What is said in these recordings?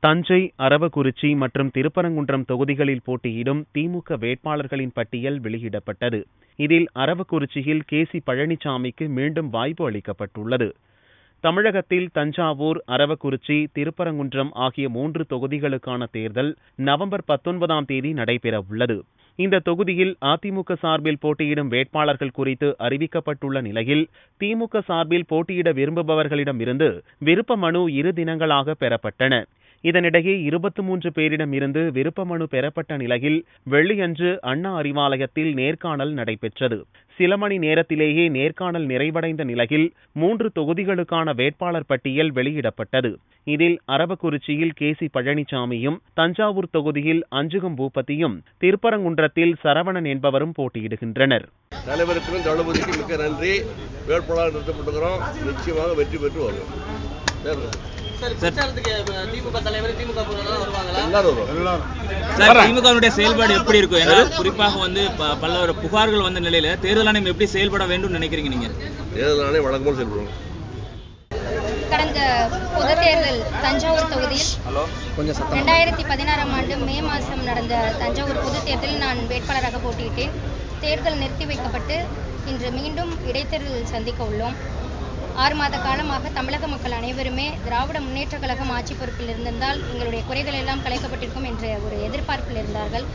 தஞ்சை, அரவக்குறிச்சி மற்றும் திருப்பரங்குன்றம் தொகுதிகளில் போட்டியிடும் திமுக வேட்பாளர்களின் பட்டியல் வெளியிடப்பட்டது. இதில் அரவக்குறிச்சியில் கே.சி. பழனிசாமிக்கு மீண்டும் வாய்ப்பு அளிக்கப்பட்டுள்ளது. தமிழகத்தில் தஞ்சாவூர், அரவக்குறிச்சி, திருப்பரங்குன்றம் ஆகிய 3 தொகுதிகளுக்கான தேர்தல் நவம்பர் 19ஆம் தேதி நடைபெறவுள்ளது. இந்த தொகுதியில் அதிமுக சார்பில் போட்டியிடும் வேட்பாளர்கள் குறித்து அறிவிக்கப்பட்டுள்ள நிலையில், திமுக சார்பில் போட்டியிட விரும்புபவர்களிடமிருந்து விருப்ப மனு 2 தினங்களாக பெறப்பட்டன. இதனிடையே 23 பேரிடம் இருந்து விருப்ப மனு பெறப்பட்ட நிலையில் வெள்ளியன்று அண்ணா அறிவாலயத்தில் நேர்காணல் நடைபெற்றது. சில மணி நேரத்திலேயே நேர்காணல் நிறைவடைந்த நிலையில் 3 தொகுதிகளுக்கான வேட்பாளர் பட்டியல் வெளியிடப்பட்டது. இதில் அரவக்குறிச்சியில் கே.சி. பழனிசாமியும், தஞ்சாவூர் தொகுதியில் அஞ்சுகம் பூபதியும், திருப்பரங்குன்றத்தில் சரவணன் என்பவரும் போட்டியிடுகின்றனர். தலைவருக்கும் தளபதிக்கும் மிக்க நன்றி. வேட்பாளர் நிறுத்தப்பட்டுகிறோம். நிச்சயமாக வெற்றி பெற்று வருவோம். திமுக செயல்பாடு எப்படி இருக்கும்? ஏன்னா குறிப்பாக வந்து பல்வேறு புகார்கள் வந்த நிலையில தேர்தல் ஆணையம் எப்படி செயல்பட வேண்டும் நினைக்கிறீங்க நீங்க? தேர்தல் ஆணையம் வழக்கமாக செயல்படும். கடந்த பொது தேர்தல் தஞ்சாவூர் தொகுதியில் 2016ஆம் ஆண்டு மே மாதம் நடந்த தஞ்சாவூர் பொது தேர்தலில் நான் வேட்பாளராக போட்டியிட்டேன். தேர்தல் நிறுத்தி வைக்கப்பட்டு இன்று மீண்டும் இடைத்தேர்தல் சந்திக்க உள்ளோம். 6 மாத காலமாக தமிழக மக்கள் அனைவருமே திராவிட முன்னேற்ற கழகம் ஆட்சி பொறுப்பில் இருந்திருந்தால் எங்களுடைய குறைகள் எல்லாம் களைக்கப்பட்டிருக்கும் என்ற ஒரு எதிர்பார்ப்பில் இருந்தார்கள்.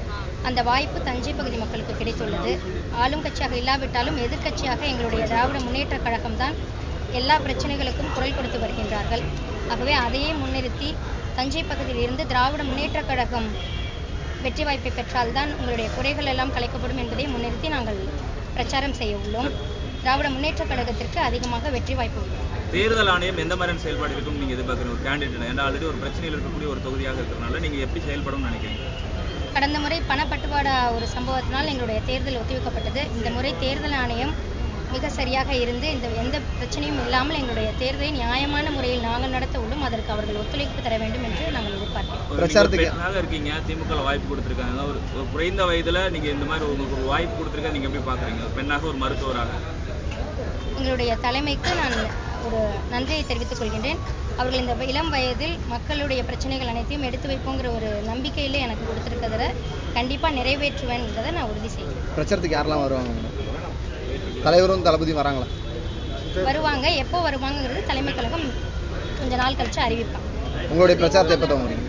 அந்த வாய்ப்பு தஞ்சை பகுதி மக்களுக்கு கிடைத்துள்ளது. ஆளும் கட்சியாக இல்லாவிட்டாலும் எதிர்க்கட்சியாக எங்களுடைய திராவிட முன்னேற்ற கழகம்தான் எல்லா பிரச்சனைகளுக்கும் குரல் கொடுத்து வருகின்றார்கள். ஆகவே அதையே முன்னிறுத்தி தஞ்சை பகுதியில் இருந்து திராவிட முன்னேற்ற கழகம் வெற்றி வாய்ப்பை பெற்றால்தான் உங்களுடைய குறைகள் எல்லாம் களைக்கப்படும் என்பதை முன்னிறுத்தி நாங்கள் பிரச்சாரம் செய்ய உள்ளோம். திராவிட முன்னேற்ற கழகத்திற்கு அதிகமாக வெற்றி வாய்ப்பு உள்ளது. தேர்தல் ஆணையம் எந்த மாதிரியான செயல்பாடு இருக்கும் நீங்க எதிர்பார்க்குற ஒரு கேண்டிடேட்? ஏன்னா ஆல்ரெடி ஒரு பிரச்சனையில் இருக்கக்கூடிய ஒரு தொகுதியாக இருக்கிறதுனால நீங்க எப்படி செயல்படும் நினைக்கிறீங்க? கடந்த முறை பணப்பட்டுவாடா ஒரு சம்பவத்தினால் எங்களுடைய தேர்தல் ஒத்திவைக்கப்பட்டது. இந்த முறை தேர்தல் ஆணையம் மிக சரியாக இருந்து இந்த எந்த பிரச்சனையும் இல்லாமல் எங்களுடைய தேர்தலை நியாயமான முறையில் நாங்கள் நடத்த உள்ளோம். அதற்கு அவர்கள் ஒத்துழைப்பு தர வேண்டும் என்று நாங்கள் எதிர்பார்க்கிறோம். இருக்கீங்க, திமுக வாய்ப்பு கொடுத்திருக்காங்க. ஒரு குறைந்த வயதுல நீங்க இந்த மாதிரி உங்களுக்கு ஒரு வாய்ப்பு கொடுத்திருக்க நீங்க எப்படி பாக்குறீங்க? பெண்ணாக, ஒரு மருத்துவராக எங்களுடைய தலைமைக்கு நான் ஒரு நன்றியை தெரிவித்துக் கொள்கின்றேன். அவர்கள் இந்த இளம் வயதில் மக்களுடைய பிரச்சனைகள் அனைத்தையும் எடுத்து வைப்போங்கிற ஒரு நம்பிக்கையில எனக்கு கொடுத்திருக்கிறத கண்டிப்பா நிறைவேற்றுவேன் என்றதை நான் உறுதி செய்கிறேன். பிரச்சாரத்துக்கு யாரெல்லாம் வருவாங்க? தலைவரும் தளபதியும் வராங்களா? வருவாங்க. எப்போ வருவாங்கிறது தலைமை கழகம் கொஞ்ச நாள் கழிச்சு அறிவிப்பாங்க. உங்களுடைய பிரச்சாரத்தை எப்போ தொடங்குறீங்க?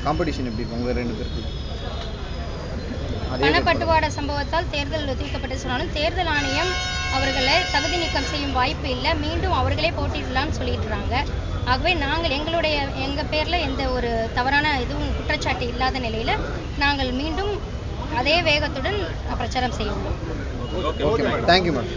காம்படிஷன் எப்படி இருக்கும் உங்க 2 பேருக்கு? பணப்பட்டுவாடா சம்பவத்தால் தேர்தல் ஒத்திவைக்கப்பட்டு சொன்னாலும் தேர்தல் ஆணையம் அவர்களை தகுதி நீக்கம் செய்யும் வாய்ப்பு இல்லை. மீண்டும் அவர்களே போட்டியிடலாம்னு சொல்லிட்டுறாங்க. ஆகவே நாங்கள் எங்கள் பேரில் எந்த ஒரு தவறான இதுவும் குற்றச்சாட்டு இல்லாத நிலையில் நாங்கள் மீண்டும் அதே வேகத்துடன் பிரச்சாரம் செய்ய உள்ளோம். Thank you madam.